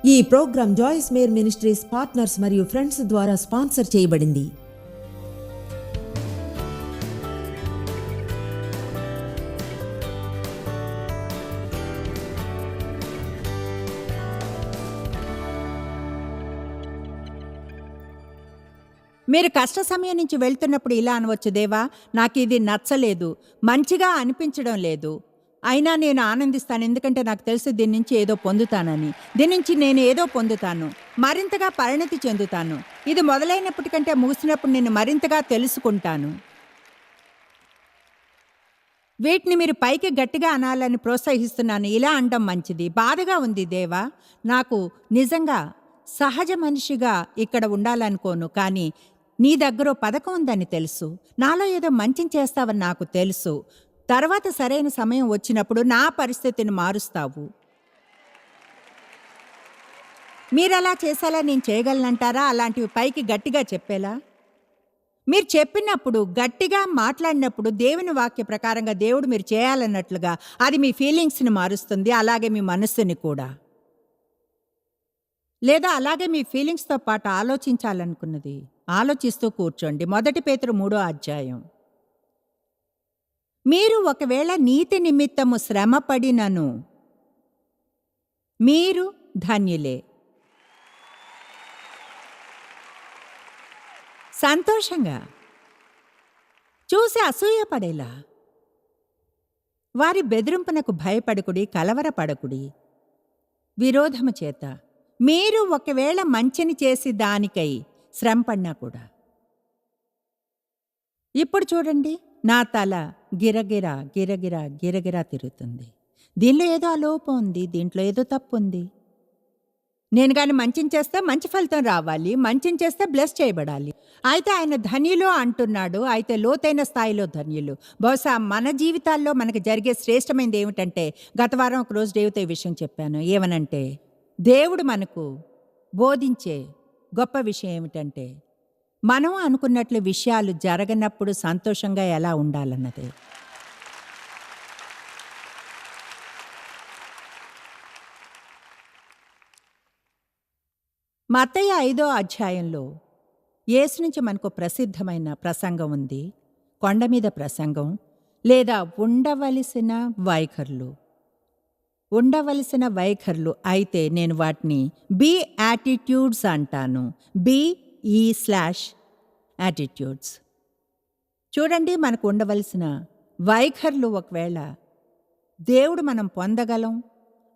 ఈ program Joyce Meyer Ministries partners మరియు friends ద్వారా స్పాన్సర్ చేయబడింది. మీరు కష్ట సమయం నుంచి వెళ్తున్నప్పుడు ఇలా అనవచ్చు, దేవా నాకు ఇది నచ్చలేదు, మంచిగా అనిపించడం లేదు, అయినా నేను ఆనందిస్తాను, ఎందుకంటే నాకు తెలుసు దీని నుంచి ఏదో పొందుతానని. దీని నుంచి నేను ఏదో పొందుతాను, మరింతగా పరిణతి చెందుతాను. ఇది మొదలైనప్పటికంటే ముగిసినప్పుడు నేను మరింతగా తెలుసుకుంటాను. వీటిని మీరు పైకి గట్టిగా అనాలని ప్రోత్సహిస్తున్నాను. ఇలా అనడం మంచిది. బాధగా ఉంది దేవా, నాకు నిజంగా సహజ మనిషిగా ఇక్కడ ఉండాలనుకోను, కానీ నీ దగ్గర పథకం ఉందని తెలుసు, నాలో ఏదో మంచిని చేస్తావని నాకు తెలుసు. తర్వాత సరైన సమయం వచ్చినప్పుడు నా పరిస్థితిని మారుస్తావు. మీరలా చేసేలా నేను చేయగలనంటారా? అలాంటివి పైకి గట్టిగా చెప్పేలా మీరు చెప్పినప్పుడు, గట్టిగా మాట్లాడినప్పుడు దేవుని వాక్య ప్రకారంగా దేవుడు మీరు చేయాలన్నట్లుగా అది మీ ఫీలింగ్స్ని మారుస్తుంది, అలాగే మీ మనస్సుని కూడా. లేదా అలాగే మీ ఫీలింగ్స్తో పాటు ఆలోచించాలనుకున్నది ఆలోచిస్తూ కూర్చోండి. 1 పేతురు 3వ అధ్యాయం. మీరు ఒకవేళ నీతి నిమిత్తము శ్రమపడినను మీరు ధన్యులే. సంతోషంగా చూసి అసూయపడేలా. వారి బెదిరింపునకు భయపడకుడి, కలవరపడకుడి. విరోధము చేత మీరు ఒకవేళ మంచిని చేసి దానికై శ్రమపడినా కూడా. ఇప్పుడు చూడండి, నా తల గిరగిరా గిరగిరా గిరగిరా తిరుగుతుంది. దీనిలో ఏదో అలోపం ఉంది, దీంట్లో ఏదో తప్పు ఉంది. నేను కానీ మంచిని చేస్తే మంచి ఫలితం రావాలి, మంచిని చేస్తే బ్లెస్ చేయబడాలి. అయితే ఆయన ధన్యులు అంటున్నాడు, అయితే లోతైన స్థాయిలో ధన్యులు. బహుశా మన జీవితాల్లో మనకు జరిగే శ్రేష్టమైనది ఏమిటంటే, గత వారం ఒక రోజు దేవుతో ఈ విషయం చెప్పాను. ఏమనంటే, దేవుడు మనకు బోధించే గొప్ప విషయం ఏమిటంటే, మనం అనుకున్నట్లు విషయాలు జరగనప్పుడు సంతోషంగా ఎలా ఉండాలన్నదే. మత్తయి 5వ అధ్యాయంలో యేసు నుంచి మనకు ప్రసిద్ధమైన ప్రసంగం ఉంది, కొండ మీద ప్రసంగం, లేదా ఉండవలసిన వైఖరులు. ఉండవలసిన వైఖరులు. అయితే నేను వాటిని బీ యాటిట్యూడ్స్ అంటాను. BE/యాటిట్యూడ్స్. చూడండి, మనకు ఉండవలసిన వైఖరులు ఒకవేళ దేవుడు మనం పొందగలం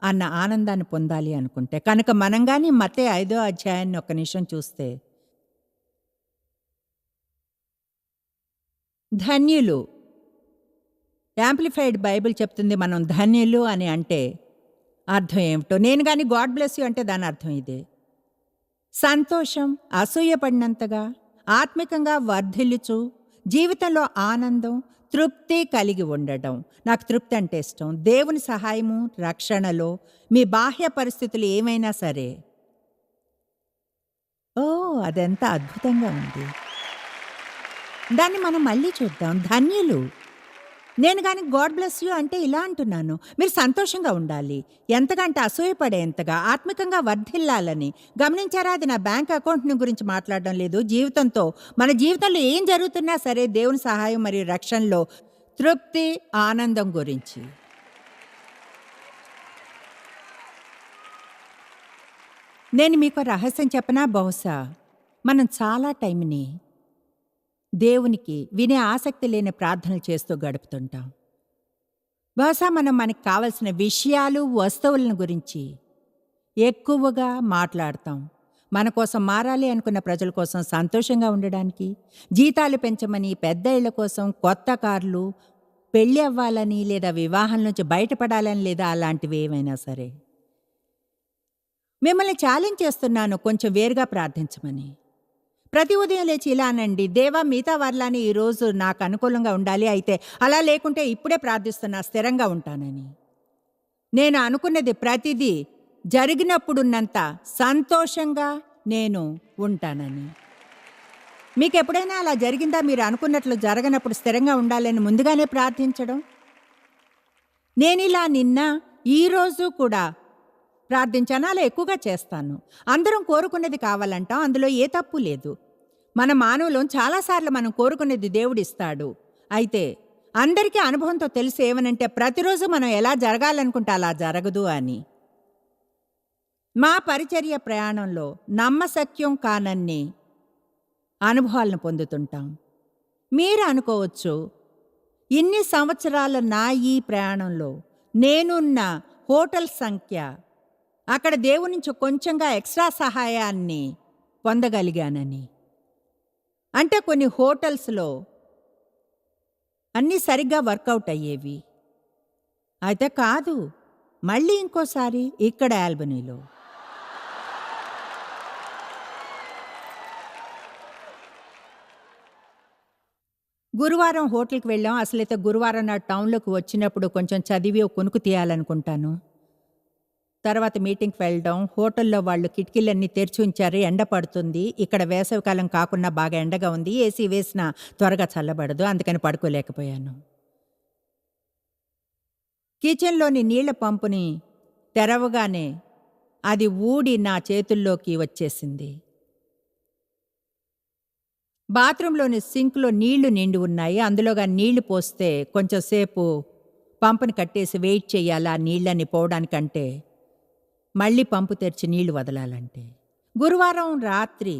అన్న ఆనందాన్ని పొందాలి అనుకుంటే కనుక మనం కానీ మత్తయి 5వ అధ్యాయాన్ని ఒక నిమిషం చూస్తే, ధన్యులు. యాంప్లిఫైడ్ బైబిల్ చెప్తుంది మనం ధన్యులు అని అంటే అర్థం ఏమిటో. నేను కానీ గాడ్ బ్లెస్ యూ అంటే దాని అర్థం ఇదే. సంతోషం, అసూయపడినంతగా ఆత్మికంగా వర్ధిల్లుచు జీవితంలో ఆనందం, తృప్తి కలిగి ఉండడం. నాకు తృప్తి అంటే ఇష్టం. దేవుని సహాయము, రక్షణలో మీ బాహ్య పరిస్థితులు ఏమైనా సరే, అదెంత అద్భుతంగా ఉంది. దాన్ని మనం మళ్ళీ చూద్దాం. ధన్యులు. నేను కానీ గాడ్ బ్లెస్ యూ అంటే ఇలా అంటున్నాను, మీరు సంతోషంగా ఉండాలి. ఎంతగా అంటే అసూయపడేంతగా, ఆత్మికంగా వర్ధిల్లాలని. గమనించారా? అది నా బ్యాంక్ అకౌంట్ని గురించి మాట్లాడడం లేదు. జీవితంతో, మన జీవితంలో ఏం జరుగుతున్నా సరే దేవుని సహాయం మరియు రక్షణలో తృప్తి, ఆనందం గురించి. నేను మీకు రహస్యం చెప్పనా? బహుశా మనం చాలా టైంని దేవునికి వినే ఆసక్తి లేని ప్రార్థనలు చేస్తూ గడుపుతుంటాం. బహుశా మనం మనకు కావలసిన విషయాలు, వస్తువులను గురించి ఎక్కువగా మాట్లాడతాం. మన కోసం మారాలి అనుకున్న ప్రజల కోసం, సంతోషంగా ఉండడానికి, జీతాలు పెంచమని, పెద్ద ఇళ్ల కోసం, కొత్త కార్లు, పెళ్ళి అవ్వాలని, లేదా వివాహం నుంచి బయటపడాలని, లేదా అలాంటివి ఏమైనా సరే. మిమ్మల్ని ఛాలెంజ్ చేస్తున్నాను కొంచెం వేరుగా ప్రార్థించమని. ప్రతి ఉదయం లేచి ఇలా అనండి, దేవా మిగతా వారిలానే ఈరోజు నాకు అనుకూలంగా ఉండాలి, అయితే అలా లేకుంటే ఇప్పుడే ప్రార్థిస్తున్నా స్థిరంగా ఉంటానని. నేను అనుకున్నది ప్రతిదీ జరిగినప్పుడున్నంత సంతోషంగా నేను ఉంటానని. మీకు ఎప్పుడైనా అలా జరిగిందా? మీరు అనుకున్నట్లు జరగనప్పుడు స్థిరంగా ఉండాలని ముందుగానే ప్రార్థించడం. నేను ఇలా నిన్న ఈరోజు కూడా ప్రార్థించాను, అలా ఎక్కువగా చేస్తాను. అందరం కోరుకున్నది కావాలంటాం, అందులో ఏ తప్పు లేదు. మన మానవులం చాలాసార్లు మనం కోరుకునేది దేవుడిస్తాడు. అయితే అందరికీ అనుభవంతో తెలిసి ఏమనంటే ప్రతిరోజు మనం ఎలా జరగాలనుకుంటే అలా జరగదు అని. మా పరిచర్య ప్రయాణంలో నమ్మశక్యం కానన్ని అనుభవాలను పొందుతుంటాం. మీరు అనుకోవచ్చు, ఇన్ని సంవత్సరాల నా ఈ ప్రయాణంలో నేనున్న హోటల్ సంఖ్య, అక్కడ దేవుని నుంచి కొంచెంగా ఎక్స్ట్రా సహాయాన్ని పొందగలిగానని. అంటే కొన్ని హోటల్స్లో అన్నీ సరిగ్గా వర్కౌట్ అయ్యేవి. అయితే కాదు, మళ్ళీ ఇంకోసారి ఇక్కడ ఆల్బనీలో. గురువారం హోటల్కి వెళ్ళాం. అసలైతే గురువారం నాడు టౌన్లోకి వచ్చినప్పుడు కొంచెం చదివి ఒక కునుకు తీయాలనుకుంటాను. తర్వాత మీటింగ్కి వెళ్ళడం. హోటల్లో వాళ్ళు కిటికీలన్నీ తెరిచి ఉంచారు, ఎండ పడుతుంది. ఇక్కడ వేసవికాలం కాకుండా బాగా ఎండగా ఉంది. ఏసీ వేసినా త్వరగా చల్లబడదు, అందుకని పడుకోలేకపోయాను. కిచెన్లోని నీళ్ల పంపుని తెరవగానే అది ఊడి నా చేతుల్లోకి వచ్చేసింది. బాత్రూంలోని సింక్లో నీళ్లు నిండి ఉన్నాయి. అందులోగా నీళ్లు పోస్తే కొంచెం సేపు పంపుని కట్టేసి వెయిట్ చేయాలి ఆ నీళ్ళని పోవడానికంటే, మళ్ళీ పంపు తెరిచి నీళ్లు వదలాలంటే. గురువారం రాత్రి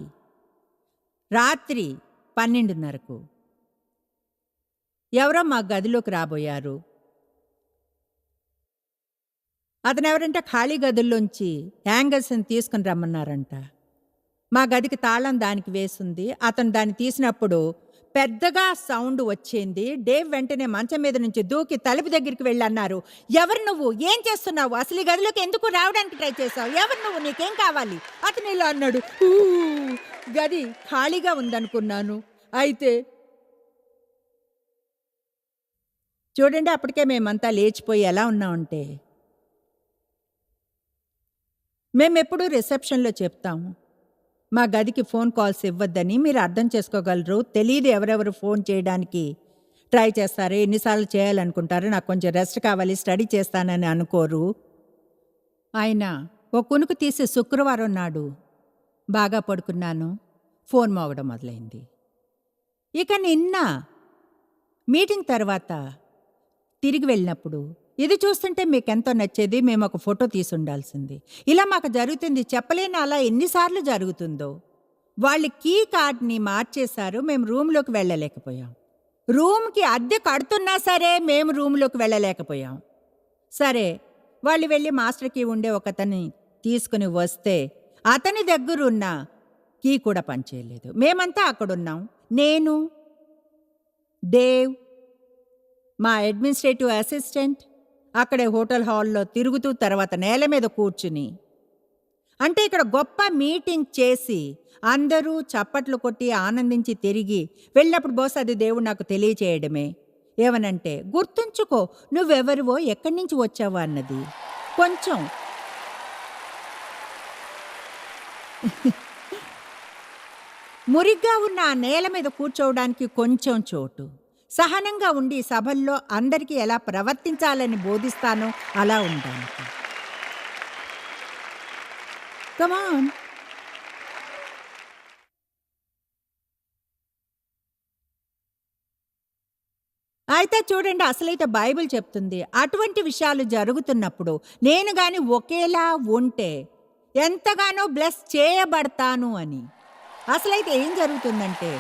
12:30కు ఎవరో మా గదిలోకి రాబోయారు. అతనెవరంటే ఖాళీ గదుల్లోంచి హ్యాంగర్స్ని తీసుకుని రమ్మన్నారంట. మా గదికి తాళం దానికి వేసింది. అతను దాన్ని తీసినప్పుడు పెద్దగా సౌండ్ వచ్చింది. డేవ్ వెంటనే మంచం మీద నుంచి దూకి తలుపు దగ్గరికి వెళ్ళి అన్నారు, ఎవరు నువ్వు, ఏం చేస్తున్నావు, అసలు ఈ గదిలోకి ఎందుకు రావడానికి ట్రై చేశావు, ఎవరు నువ్వు, నీకేం కావాలి? అతను ఇలా అన్నాడు. గది ఖాళీగా ఉందనుకున్నాను. అయితే చూడండి, అప్పటికే మేమంతా లేచిపోయి ఎలా ఉన్నామంటే, మేమెప్పుడూ రిసెప్షన్లో చెప్తాము, మా గదికి ఫోన్ కాల్స్ ఇవ్వద్దని. మీరు అర్థం చేసుకోగలరు, తెలియదు ఎవరెవరు ఫోన్ చేయడానికి ట్రై చేస్తారు, ఎన్నిసార్లు చేయాలనుకుంటారు. నాకు కొంచెం రెస్ట్ కావాలి, స్టడీ చేస్తానని అనుకోరు. ఆయన ఓ కునుకు తీసి శుక్రవారం నాడు బాగా పడుకున్నాను, ఫోన్ మోగడం మొదలైంది. ఇక నిన్న మీటింగ్ తర్వాత తిరిగి వెళ్ళినప్పుడు, ఇది చూస్తుంటే మీకెంతో నచ్చేది, మేము ఒక ఫోటో తీసి ఉండాల్సింది. ఇలా మాకు జరుగుతుంది, చెప్పలేని అలా ఎన్నిసార్లు జరుగుతుందో. వాళ్ళు కీ కార్డ్ని మార్చేశారు, మేము రూమ్లోకి వెళ్ళలేకపోయాం. రూమ్కి అద్దె కడుతున్నా సరే మేము రూమ్లోకి వెళ్ళలేకపోయాం. సరే, వాళ్ళు వెళ్ళి మాస్టర్కి ఉండే ఒకతన్ని తీసుకుని వస్తే అతని దగ్గరున్న కీ కూడా పనిచేయలేదు. మేమంతా అక్కడున్నాం, నేను, డేవ్, మా అడ్మినిస్ట్రేటివ్ అసిస్టెంట్ అక్కడే హోటల్ హాల్లో తిరుగుతూ, తర్వాత నేల మీద కూర్చుని, అంటే ఇక్కడ గొప్ప మీటింగ్ చేసి అందరూ చప్పట్లు కొట్టి ఆనందించి తిరిగి వెళ్ళినప్పుడు బహుశా అది దేవుడు నాకు తెలియచేయడమే. ఏమనంటే, గుర్తుంచుకో నువ్వెవరివో, ఎక్కడి నుంచి వచ్చావో అన్నది. కొంచెం మురిగ్గా ఉన్న ఆ నేల మీద కూర్చోవడానికి కొంచెం చోటు, సహనంగా ఉండి సభల్లో అందరికీ ఎలా ప్రవర్తించాలని బోధిస్తానో అలా ఉండడానికి. కమాన్. అయితే చూడండి, అసలైతే బైబిల్ చెప్తుంది, అటువంటి విషయాలు జరుగుతున్నప్పుడు నేను గాని ఒకేలా ఉంటే ఎంతగానో బ్లెస్ చేయబడతాను అని. అసలైతే ఏం జరుగుతుందంటే,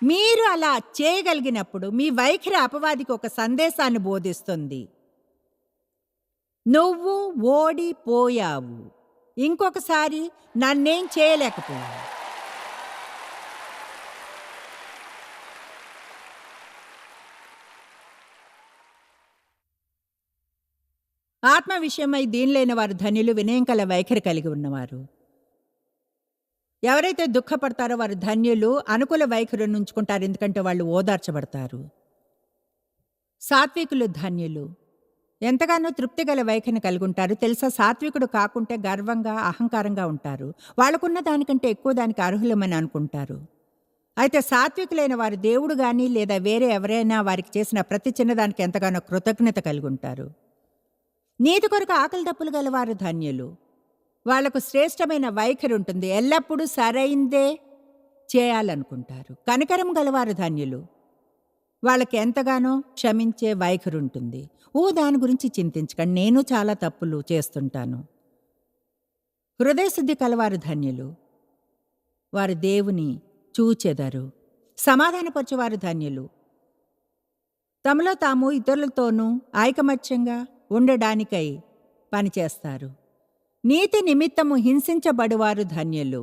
మీరు అలా చేయగలిగినప్పుడు మీ వైఖరి అపవాదికి ఒక సందేశాన్ని బోధిస్తుంది. నువ్వు ఓడిపోయావు, ఇంకొకసారి నన్నేం చేయలేకపోయావు. ఆత్మ విషయమై దీనిలేని వారు ధన్యులు, వినయం కల వైఖరి కలిగి ఉన్నవారు. ఎవరైతే దుఃఖపడతారో వారు ధన్యులు, అనుకూల వైఖరిని ఉంచుకుంటారు, ఎందుకంటే వాళ్ళు ఓదార్చబడతారు. సాత్వికులు ధన్యులు, ఎంతగానో తృప్తి గల వైఖరిని కలిగి ఉంటారు. తెలుసా, సాత్వికుడు కాకుంటే గర్వంగా అహంకారంగా ఉంటారు. వాళ్ళకున్న దానికంటే ఎక్కువ దానికి అర్హులమని అనుకుంటారు. అయితే సాత్వికులైన వారు దేవుడు గాని లేదా వేరే ఎవరైనా వారికి చేసిన ప్రతి చిన్నదానికి ఎంతగానో కృతజ్ఞత కలిగి ఉంటారు. నీతి కొరకు ఆకలి దప్పులు గలవారు ధన్యులు. వాళ్లకు శ్రేష్టమైన వైఖరి ఉంటుంది. ఎల్లప్పుడూ సరైందే చేయాలనుకుంటారు. కనికరం గలవారు ధన్యులు. వాళ్ళకి ఎంతగానో క్షమించే వైఖరి ఉంటుంది. దాని గురించి చింతించకండి, నేను చాలా తప్పులు చేస్తుంటాను. హృదయశుద్ధి కలవారు ధన్యులు. వారు దేవుని చూచెదరు. సమాధానపరచువారు ధన్యులు. తమలో తాము ఇతరులతోనూ ఐకమత్యంగా ఉండడానికై పనిచేస్తారు. నీతి నిమిత్తము హింసించబడువారు ధన్యులు.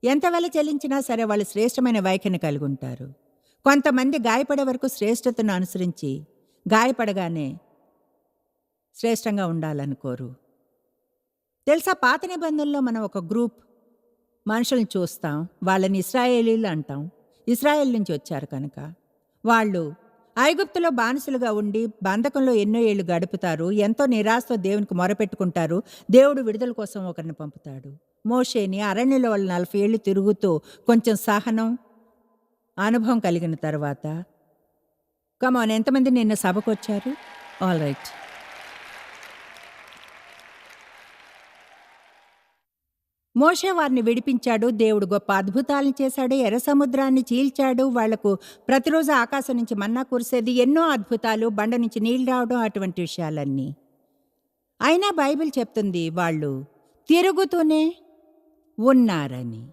ఎంత వెల చెల్లించినా సరే వాళ్ళు శ్రేష్టమైన వైఖరిని కలిగి ఉంటారు. కొంతమంది గాయపడే వరకు శ్రేష్టతను అనుసరించి గాయపడగానే శ్రేష్టంగా ఉండాలనుకోరు. తెలుసా, పాత నిబంధనలో మనం ఒక గ్రూప్ మనుషుల్ని చూస్తాం. వాళ్ళని ఇశ్రాయేలీలు అంటాం. ఇశ్రాయేల్ నుంచి వచ్చారు కనుక వాళ్ళు ఐగుప్తులో బానిసలుగా ఉండి బంధకంలో ఎన్నో ఏళ్ళు గడుపుతారు. ఎంతో నిరాశతో దేవునికి మొరపెట్టుకుంటారు. దేవుడు విడుదల కోసం ఒకరిని పంపుతాడు. మోషేని అరణ్యంలో వాళ్ళు 40 ఏళ్ళు తిరుగుతూ కొంచెం సహనం అనుభవం కలిగిన తర్వాత, కమాన్, ఎంతమంది నిన్న సభకు వచ్చారు? All right. మోషే వారిని విడిపించాడు. దేవుడు గొప్ప అద్భుతాలను చేశాడు. ఎర్ర సముద్రాన్ని చీల్చాడు. వాళ్లకు ప్రతిరోజు ఆకాశం నుంచి మన్నా కురిసేది. ఎన్నో అద్భుతాలు, బండ నుంచి నీళ్ళు రావడం, అటువంటి విషయాలన్నీ. అయినా బైబిల్ చెప్తుంది వాళ్ళు తిరుగుతూనే ఉన్నారని.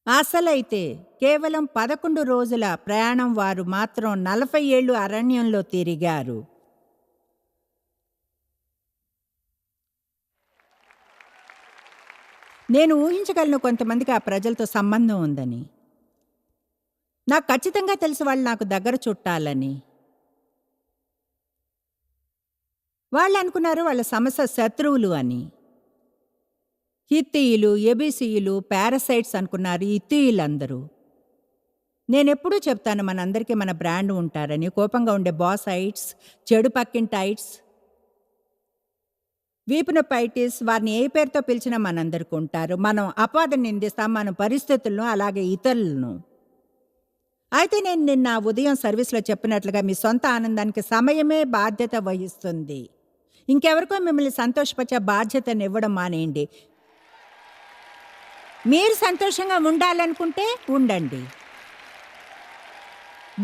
అసలైతే కేవలం 11 రోజుల ప్రయాణం వారు మాత్రం 40 ఏళ్ళు అరణ్యంలో తిరిగారు. నేను ఊహించగలను కొంతమందికి ఆ ప్రజలతో సంబంధం ఉందని. నాకు ఖచ్చితంగా తెలుసు వాళ్ళు నాకు దగ్గర చుట్టాలని. వాళ్ళు అనుకున్నారు వాళ్ళ సమస్య శత్రువులు అని. హిత్తీయులు, ఎబీసీయులు, పారసైట్స్ అనుకున్నారు హిత్తీయులందరూ. నేనెప్పుడూ చెప్తాను, మనందరికీ మన బ్రాండ్ ఉంటారని. కోపంగా ఉండే బాసైట్స్, చెడు పక్కింటైట్స్, వీపునొప్పైటిస్, వారిని ఏ పేరుతో పిలిచినా మనందరికీ ఉంటారు. మనం అపవాదం నిందిస్తాం, మన పరిస్థితులను, అలాగే ఇతరులను. అయితే నేను నిన్న ఉదయం సర్వీస్లో చెప్పినట్లుగా మీ సొంత ఆనందానికి సమయమే బాధ్యత వహిస్తుంది. ఇంకెవరికో మిమ్మల్ని సంతోషపరిచే బాధ్యతను ఇవ్వడం మానేయండి. మీరు సంతోషంగా ఉండాలనుకుంటే ఉండండి.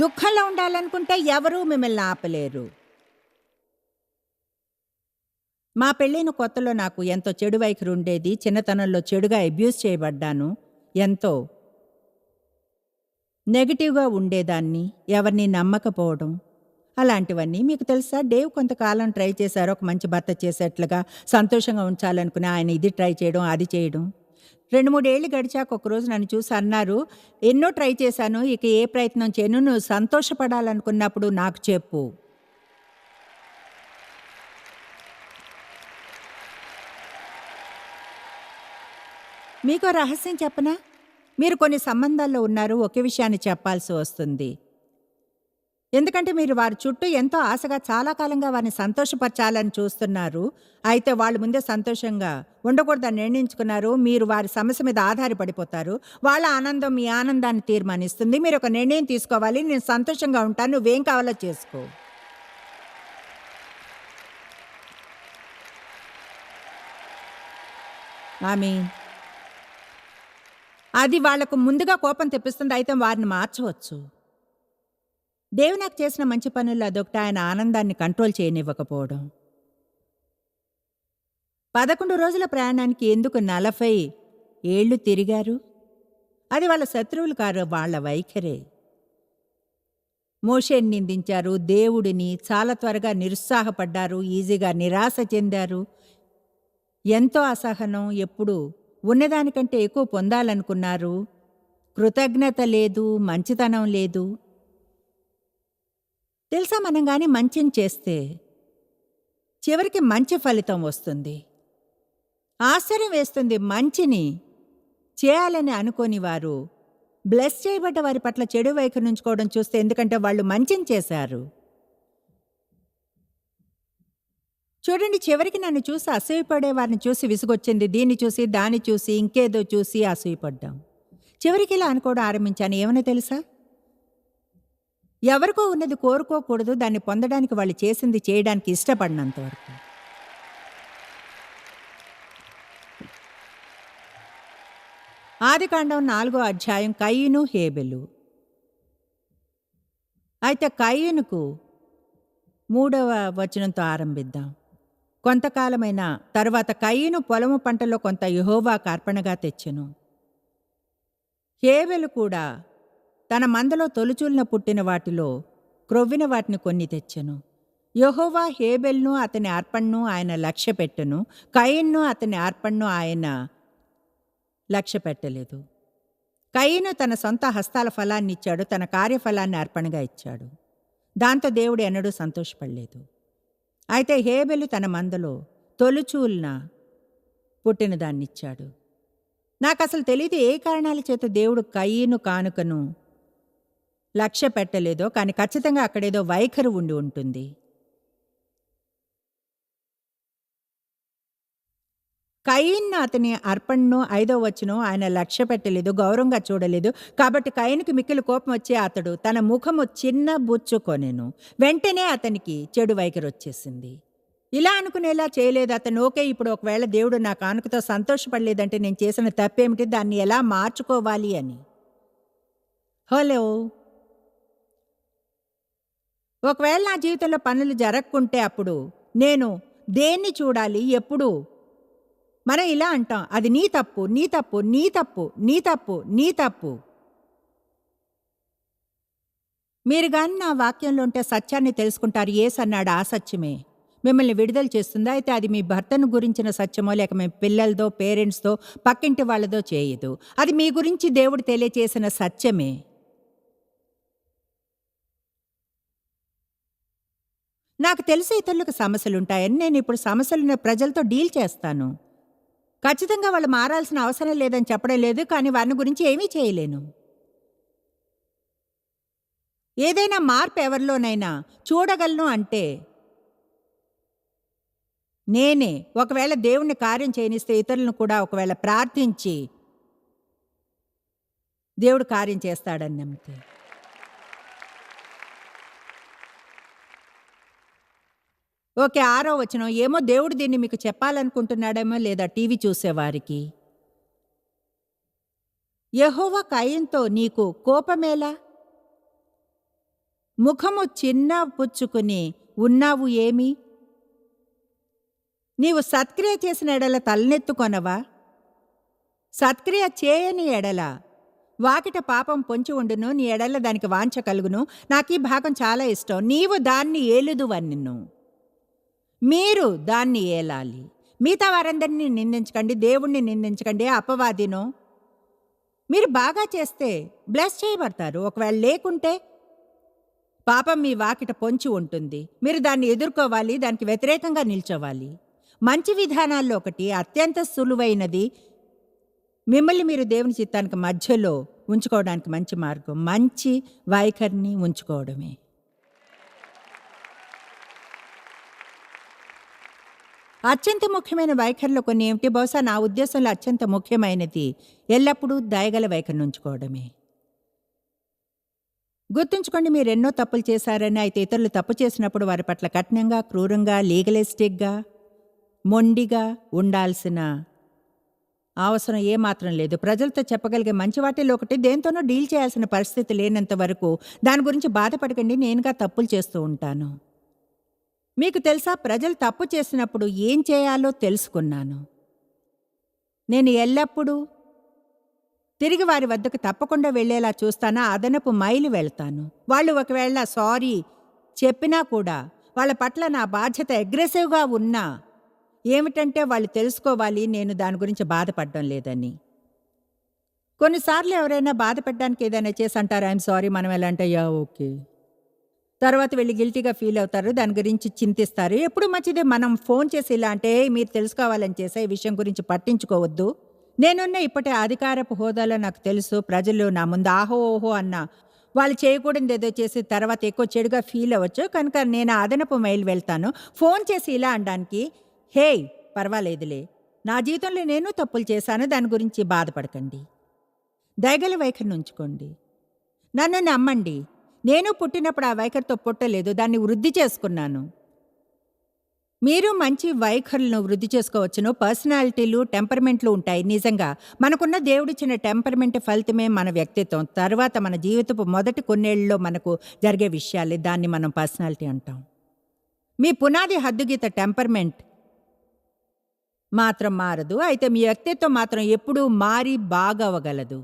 దుఃఖంలో ఉండాలనుకుంటే ఎవరూ మిమ్మల్ని ఆపలేరు. మా పెళ్ళైన కొత్తలో నాకు ఎంతో చెడు వైఖరి ఉండేది. చిన్నతనంలో చెడుగా అబ్యూస్ చేయబడ్డాను. ఎంతో నెగిటివ్గా ఉండేదాన్ని, ఎవరిని నమ్మకపోవడం, అలాంటివన్నీ. మీకు తెలుసా, డేవ్ కొంతకాలం ట్రై చేశారు ఒక మంచి భర్త చేసేట్లుగా. సంతోషంగా ఉంచాలనుకుని ఆయన ఇది ట్రై చేయడం, అది చేయడం. 2-3 ఏళ్ళు గడిచాక ఒకరోజు నన్ను చూసి అన్నారు, ఎన్నో ట్రై చేశాను, ఇక ఏ ప్రయత్నం చేయను, నువ్వు సంతోషపడాలనుకున్నప్పుడు నాకు చెప్పు. మీకో రహస్యం చెప్పనా? మీరు కొన్ని సంబంధాల్లో ఉన్నారు, ఒకే విషయాన్ని చెప్పాల్సి వస్తుంది. ఎందుకంటే మీరు వారి చుట్టూ ఎంతో ఆశగా చాలా కాలంగా వారిని సంతోషపరచాలని చూస్తున్నారు. అయితే వాళ్ళు ముందే సంతోషంగా ఉండకూడదని నిర్ణయించుకున్నారు. మీరు వారి సమస్య మీద ఆధారపడిపోతారు. వాళ్ళ ఆనందం మీ ఆనందాన్ని తీర్మానిస్తుంది. మీరు ఒక నిర్ణయం తీసుకోవాలి, నేను సంతోషంగా ఉంటాను, నువ్వేం కావాలో చేసుకో. ఆమేన్. అది వాళ్లకు ముందుగా కోపం తెప్పిస్తుంది. అయితే వారిని మార్చవచ్చు. దేవుడు నాకు చేసిన మంచి పనుల్లో అదొకటి, ఆయన ఆనందాన్ని కంట్రోల్ చేయనివ్వకపోవడం. 11 రోజుల ప్రయాణానికి ఎందుకు 40 ఏళ్ళు తిరిగారు? అది వాళ్ళ శత్రువులు కారు, వాళ్ళ వైఖరే. మోషేని నిందించారు, దేవుడిని. చాలా త్వరగా నిరుత్సాహపడ్డారు, ఈజీగా నిరాశ చెందారు. ఎంతో అసహనం, ఎప్పుడు ఉన్నదానికంటే ఎక్కువ పొందాలనుకున్నారు. కృతజ్ఞత లేదు, మంచితనం లేదు. తెలుసా, మనం కానీ మంచిని చేస్తే చివరికి మంచి ఫలితం వస్తుంది. ఆశ్చర్యం వేస్తుంది, మంచిని చేయాలని అనుకోని వారు బ్లెస్ చేయబడ్డ వారి పట్ల చెడు వైఖరి ఉంచుకోవడం చూస్తే. ఎందుకంటే వాళ్ళు మంచిని చేశారు. చూడండి, చివరికి నన్ను చూసి అసూయపడే వారిని చూసి విసుగొచ్చింది. దీన్ని చూసి, దాన్ని చూసి, ఇంకేదో చూసి అసూయపడ్డాం. చివరికి ఇలా అనుకోవడం ఆరంభించాను. ఏమన్నా తెలుసా? ఎవరికో ఉన్నది కోరుకోకూడదు. దాన్ని పొందడానికి వాళ్ళు చేసింది చేయడానికి ఇష్టపడినంత వరకు. ఆదికాండం 4వ అధ్యాయం కయీను హేబెలు. అయితే కయీనుకు 3వ వచనంతో ఆరంభిద్దాం. కొంతకాలమైన తరువాత కయీను పొలము పంటలో కొంత యెహోవాకు అర్పణగా తెచ్చెను. హేబెలు కూడా తన మందలో తొలుచూలిన పుట్టిన వాటిలో క్రొవ్విన వాటిని కొన్ని తెచ్చెను. యెహోవా హేబెల్ను అతని అర్పణను ఆయన లక్ష్యపెట్టెను. కయీన్ను అతని అర్పణను ఆయన లక్ష్యపెట్టలేదు. కయీను తన సొంత హస్తాల ఫలాన్ని ఇచ్చాడు, తన కార్యఫలాన్ని అర్పణగా ఇచ్చాడు. దాంతో దేవుడు ఎన్నడూ సంతోషపడలేదు. అయితే హేబెలు తన మందలో తొలుచూలిన పుట్టిన దాన్నిచ్చాడు. నాకు అసలు తెలియదు ఏ కారణాల చేత దేవుడు కయీను కానుకను లక్ష్య పెట్టలేదో, కానీ ఖచ్చితంగా అక్కడేదో వైఖరి ఉండి ఉంటుంది. కయీన్ను అతని అర్పణను 5వ వచనం ఆయన లక్ష్య పెట్టలేదు, గౌరవంగా చూడలేదు. కాబట్టి కయీనుకి మిక్కిలి కోపం వచ్చి అతడు తన ముఖము చిన్న బుచ్చుకొనెను. వెంటనే అతనికి చెడు వైఖరి వచ్చేసింది. ఇలా అనుకునేలా చేయలేదు అతను. ఓకే, ఇప్పుడు ఒకవేళ దేవుడు నా కానుకతో సంతోషపడలేదంటే నేను చేసిన తప్పేమిటి, దాన్ని ఎలా మార్చుకోవాలి అని. హలో, ఒకవేళ నా జీవితంలో పనులు జరగకుంటే అప్పుడు నేను దేన్ని చూడాలి? ఎప్పుడు మనం ఇలా అంటాం, అది నీ తప్పు, నీ తప్పు, నీ తప్పు, నీ తప్పు, నీ తప్పు. మీరు కానీ నా వాక్యంలో ఉంటే సత్యాన్ని తెలుసుకుంటారు. యేసు అన్నాడు, ఆ సత్యమే మిమ్మల్ని విడుదల చేస్తుందా? అయితే అది మీ భర్తను గురించిన సత్యమో లేక మీ పిల్లలదో, పేరెంట్స్తో, పక్కింటి వాళ్ళదో చేయదు. అది మీ గురించి దేవుడు తెలియచేసిన సత్యమే. నాకు తెలిసి ఇతరులకు సమస్యలు ఉంటాయని నేను ఇప్పుడు సమస్యలున్న ప్రజలతో డీల్ చేస్తాను. ఖచ్చితంగా వాళ్ళు మారాల్సిన అవసరం లేదని చెప్పడం లేదు, కానీ వారిని గురించి ఏమీ చేయలేను. ఏదైనా మార్పు ఎవరిలోనైనా చూడగలను అంటే నేనే. ఒకవేళ దేవుణ్ణి కార్యం చేయనిస్తే ఇతరులను కూడా ఒకవేళ ప్రార్థించి దేవుడు కార్యం చేస్తాడని నమ్మితే. ఓకే, 6వ వచనం. ఏమో దేవుడు దీన్ని మీకు చెప్పాలనుకుంటున్నాడేమో, లేదా టీవీ చూసేవారికి. యెహోవా కయీనుతో నీకు కోపమేలా? ముఖము చిన్న పుచ్చుకుని ఉన్నావు ఏమి? నీవు సత్క్రియ చేసిన ఎడల తలనెత్తుకొనవా? సత్క్రియ చేయని ఎడల వాకిట పాపం పొంచి ఉండును, నీ ఎడల దానికి వాంఛ కలుగును. నాకీ భాగం చాలా ఇష్టం. నీవు దాన్ని ఏలుదువన్నెను, మీరు దాన్ని ఏలాలి. మిగతా వారందరినీ నిందించకండి, దేవుణ్ణి నిందించకండి. అపవాదినో మీరు బాగా చేస్తే బ్లెస్ చేయబడతారు. ఒకవేళ లేకుంటే పాపం మీ వాకిట పొంచి ఉంటుంది. మీరు దాన్ని ఎదుర్కోవాలి, దానికి వ్యతిరేకంగా నిల్చోవాలి. మంచి విధానాల్లో ఒకటి అత్యంత సులువైనది, మిమ్మల్ని మీరు దేవుని చిత్తానికి మధ్యలో ఉంచుకోవడానికి మంచి మార్గం మంచి వైఖరిని ఉంచుకోవడమే. అత్యంత ముఖ్యమైన వైఖరిలో కొన్ని ఏమిటి? బహుశా నా ఉద్దేశంలో అత్యంత ముఖ్యమైనది ఎల్లప్పుడూ దయగల వైఖరిని ఉంచుకోవడమే. గుర్తుంచుకోండి, మీరు ఎన్నో తప్పులు చేశారని. అయితే ఇతరులు తప్పు చేసినప్పుడు వారి పట్ల కఠినంగా, క్రూరంగా, లీగలిస్టిక్గా, మొండిగా ఉండాల్సిన అవసరం ఏమాత్రం లేదు. ప్రజలతో చెప్పగలిగే మంచి వాటిలో ఒకటి, దేంతోనో డీల్ చేయాల్సిన పరిస్థితి లేనంత వరకు దాని గురించి బాధపడకండి. నేనుగా తప్పులు చేస్తూ ఉంటాను. మీకు తెలుసా, ప్రజలు తప్పు చేసినప్పుడు ఏం చేయాలో తెలుసుకున్నాను. నేను ఎల్లప్పుడూ తిరిగి వారి వద్దకు తప్పకుండా వెళ్ళేలా చూస్తానా, అదనపు మైలు వెళ్తాను. వాళ్ళు ఒకవేళ సారీ చెప్పినా కూడా వాళ్ళ పట్ల నా బాధ్యత అగ్రెసివ్గా ఉన్నా ఏమిటంటే వాళ్ళు తెలుసుకోవాలి నేను దాని గురించి బాధపడడం లేదని. కొన్నిసార్లు ఎవరైనా బాధపడడానికి ఏదైనా చేసి అంటారు, ఐఎమ్ సారీ. మనం ఎలా అంటే యా ఓకే, తర్వాత వెళ్ళి గిల్టీగా ఫీల్ అవుతారు, దాని గురించి చింతిస్తారు. ఎప్పుడు మంచిదే మనం ఫోన్ చేసి ఇలా అంటే మీరు తెలుసుకోవాలని చేసే ఈ విషయం గురించి పట్టించుకోవద్దు. నేనున్న ఇప్పటి అధికారపు హోదాలో నాకు తెలుసు, ప్రజలు నా ముందు ఆహో ఓహో అన్న వాళ్ళు చేయకూడదు ఏదో చేసి తర్వాత ఎక్కువ చెడుగా ఫీల్ అవ్వచ్చు. కనుక నేను అదనపు మైలు వెళ్తాను ఫోన్ చేసి ఇలా అనడానికి, హే పర్వాలేదులే, నా జీవితంలో నేను తప్పులు చేశాను, దాని గురించి బాధపడకండి. దయగల వైఖరిని ఉంచుకోండి. నన్ను నమ్మండి, నేను పుట్టినప్పుడు ఆ వైఖరితో పుట్టలేదు, దాన్ని వృద్ధి చేసుకున్నాను. మీరు మంచి వైఖరులను వృద్ధి చేసుకోవచ్చును. పర్సనాలిటీలు, టెంపర్మెంట్లు ఉంటాయి. నిజంగా మనకున్న దేవుడిచ్చిన టెంపర్మెంట్ ఫలితమే మన వ్యక్తిత్వం. తర్వాత మన జీవితపు మొదటి కొన్నేళ్లలో మనకు జరిగే విషయాలే, దాన్ని మనం పర్సనాలిటీ అంటాం. మీ పునాది హద్దుగీత టెంపర్మెంట్ మాత్రం మారదు, అయితే మీ వ్యక్తిత్వం మాత్రం ఎప్పుడూ మారి బాగవగలదు.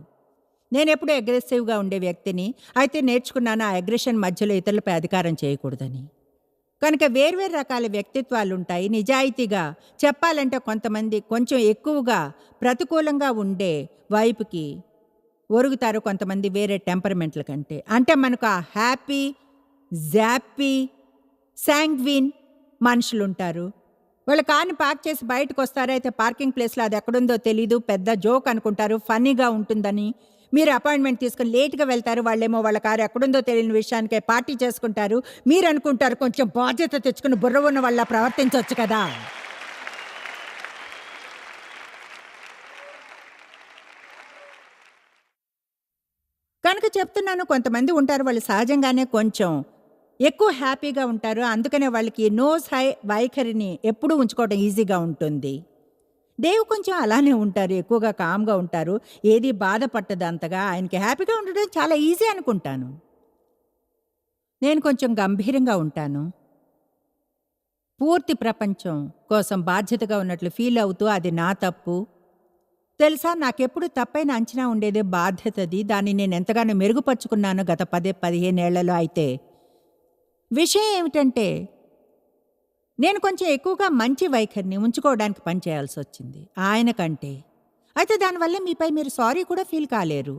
నేను ఎప్పుడూ అగ్రెసివ్గా ఉండే వ్యక్తిని, అయితే నేర్చుకున్నాను ఆ అగ్రెషన్ మధ్యలో ఇతరులపై అధికారం చేయకూడదని. కనుక వేర్వేరు రకాల వ్యక్తిత్వాలు ఉంటాయి. నిజాయితీగా చెప్పాలంటే కొంతమంది కొంచెం ఎక్కువగా ప్రతికూలంగా ఉండే వైపుకి ఒరుగుతారు, కొంతమంది వేరే టెంపర్మెంట్ల కంటే. అంటే మనకు ఆ హ్యాపీ, జాప్పీ, శాంగ్విన్ మనుషులు ఉంటారు. వాళ్ళు కార్ని పార్క్ చేసి బయటకు వస్తారు, అయితే పార్కింగ్ ప్లేస్లో అది ఎక్కడుందో తెలీదు, పెద్ద జోక్ అనుకుంటారు, ఫన్నీగా ఉంటుందని. మీరు అపాయింట్మెంట్ తీసుకుని లేట్గా వెళ్తారు, వాళ్ళేమో వాళ్ళ కారు ఎక్కడుందో తెలియని విషయానికే పార్టీ చేసుకుంటారు. మీరు అనుకుంటారు కొంచెం బాధ్యత తెచ్చుకుని బుర్ర ఉన్న వాళ్ళ ప్రవర్తించవచ్చు కదా. కనుక చెప్తున్నాను, కొంతమంది ఉంటారు వాళ్ళు సహజంగానే కొంచెం ఎక్కువ హ్యాపీగా ఉంటారు, అందుకనే వాళ్ళకి నోస్ హై వైఖరిని ఎప్పుడూ ఉంచుకోవడం ఈజీగా ఉంటుంది. దేవు కొంచెం అలానే ఉంటారు, ఎక్కువగా కామ్గా ఉంటారు, ఏది బాధపట్టదు అంతగా. ఆయనకి హ్యాపీగా ఉండడం చాలా ఈజీ అనుకుంటాను. నేను కొంచెం గంభీరంగా ఉంటాను, పూర్తి ప్రపంచం కోసం బాధ్యతగా ఉన్నట్లు ఫీల్ అవుతూ అది నా తప్పు తెలుసా, నాకెప్పుడు తప్పైన అంచనా ఉండేదే బాధ్యతది. దాన్ని నేను ఎంతగానో మెరుగుపరుచుకున్నాను గత 10-15 ఏళ్లలో. అయితే విషయం ఏమిటంటే నేను కొంచెం ఎక్కువగా మంచి వైఖరిని ఉంచుకోవడానికి పనిచేయాల్సి వచ్చింది ఆయన కంటే. అయితే దానివల్ల మీపై మీరు సారీ కూడా ఫీల్ కాలేరు.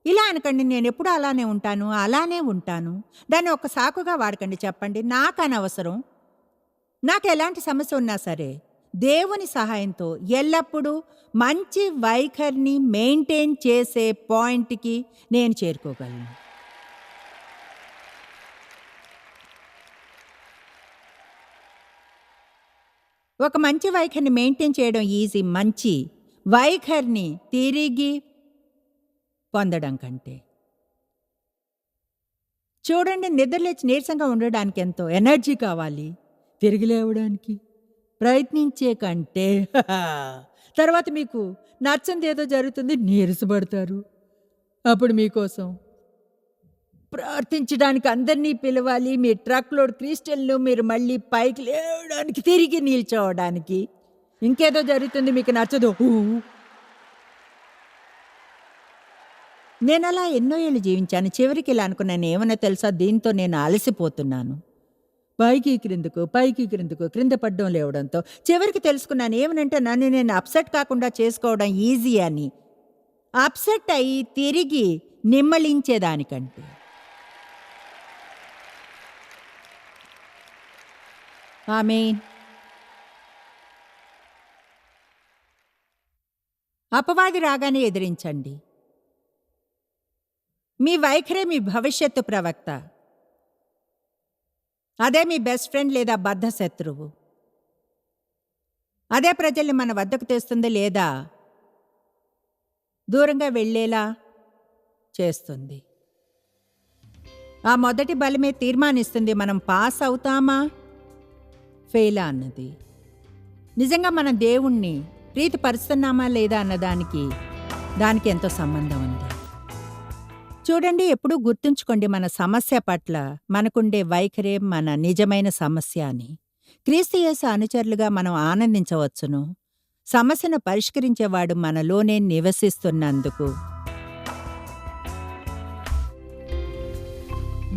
ఇలా అనకండి, నేను ఎప్పుడు అలానే ఉంటాను. దాన్ని ఒక సాకుగా వాడకండి. చెప్పండి, నాకు అనవసరం, నాకు ఎలాంటి సమస్య ఉన్నా సరే దేవుని సహాయంతో ఎల్లప్పుడూ మంచి వైఖరిని మెయింటైన్ చేసే పాయింట్కి నేను చేరుకోగలను. ఒక మంచి వైఖరిని మెయింటైన్ చేయడం ఈజీ, మంచి వైఖరిని తిరిగి పొందడం కంటే. చూడండి, నిద్రలేచి నీరసంగా ఉండడానికి ఎంతో ఎనర్జీ కావాలి, తిరిగి లేవడానికి ప్రయత్నించే కంటే తర్వాత మీకు నచ్చంది ఏదో జరుగుతుంది, నీరసపడతారు. అప్పుడు మీకోసం ప్రార్థించడానికి అందరినీ పిలవాలి, మీ ట్రక్ లోడ్ క్రిస్టల్ను మీరు మళ్ళీ పైకి లేవడానికి, తిరిగి నిల్చోవడానికి ఇంకేదో జరుగుతుంది, మీకు నచ్చదు. నేను అలా ఎన్నో ఏళ్ళు జీవించాను. చివరికి ఇలా అనుకున్నాను, ఏమన్నా తెలుసా, దీంతో నేను అలసిపోతున్నాను. పైకి క్రిందకు క్రింద పడ్డం లేవడంతో చివరికి తెలుసుకున్నాను ఏమనంటే, నన్ను నేను అప్సెట్ కాకుండా చేసుకోవడం ఈజీ అని. అప్సెట్ అయ్యి తిరిగి నిమ్మళించేదానికంటే. ఆమేన్. అపవాది రాగానే ఎదిరించండి. మీ వైఖరే మీ భవిష్యత్తు ప్రవక్త. అదే మీ బెస్ట్ ఫ్రెండ్ లేదా బద్ధ శత్రువు. అదే ప్రజల్ని మన వద్దకు తెస్తుంది లేదా దూరంగా వెళ్ళేలా చేస్తుంది. ఆ మొదటి బలమే తీర్మానిస్తుంది మనం పాస్ అవుతామా ఫెయిలా అన్నది. నిజంగా మన దేవుణ్ణి ప్రీతిపరుస్తున్నామా లేదా అన్నదానికి దానికి ఎంతో సంబంధం ఉంది. చూడండి, ఎప్పుడూ గుర్తుంచుకోండి, మన సమస్య పట్ల మనకుండే వైఖరే మన నిజమైన సమస్య అని. క్రీస్తు యేసు అనుచరులుగా మనం ఆనందించవచ్చును, సమస్యను పరిష్కరించేవాడు మనలోనే నివసిస్తున్నందుకు.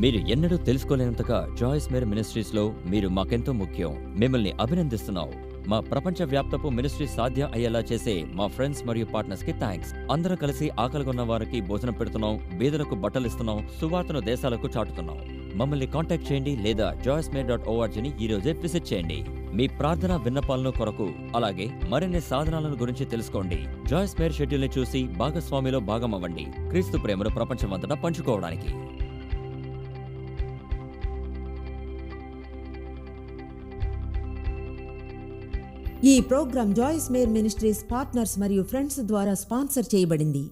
మీరు ఎన్నడూ తెలుసుకోలేనంతగా జాయిస్ మేర్ మినిస్ట్రీస్లో మీరు మాకెంతో ముఖ్యం. మిమ్మల్ని అభినందిస్తున్నాం. మా ప్రపంచ వ్యాప్తపు మినిస్ట్రీ సాధ్యం అయ్యేలా చేసే మా ఫ్రెండ్స్ మరియు పార్ట్నర్స్ కి థ్యాంక్స్. అందరం కలిసి ఆకలిగొన్న వారికి భోజనం పెడుతున్నాం, బీదలకు బట్టలు ఇస్తున్నాం, సువార్తను దేశాలకు చాటుతున్నాం. మమ్మల్ని కాంటాక్ట్ చేయండి లేదా joycemeer.org ని ఈ రోజే విజిట్ చేయండి. మీ ప్రార్థన విన్నపాలను కొరకు అలాగే మరిన్ని సాధనాలను గురించి తెలుసుకోండి. జాయిస్ మేర్ షెడ్యూల్ ని చూసి భాగస్వామిలో భాగమవ్వండి, క్రీస్తు ప్రేమను ప్రపంచమంతటా పంచుకోవడానికి. ఈ program Joyce Meyer Ministries partners మరియు ఫ్రెండ్స్ ద్వారా స్పాన్సర్ చేయబడింది.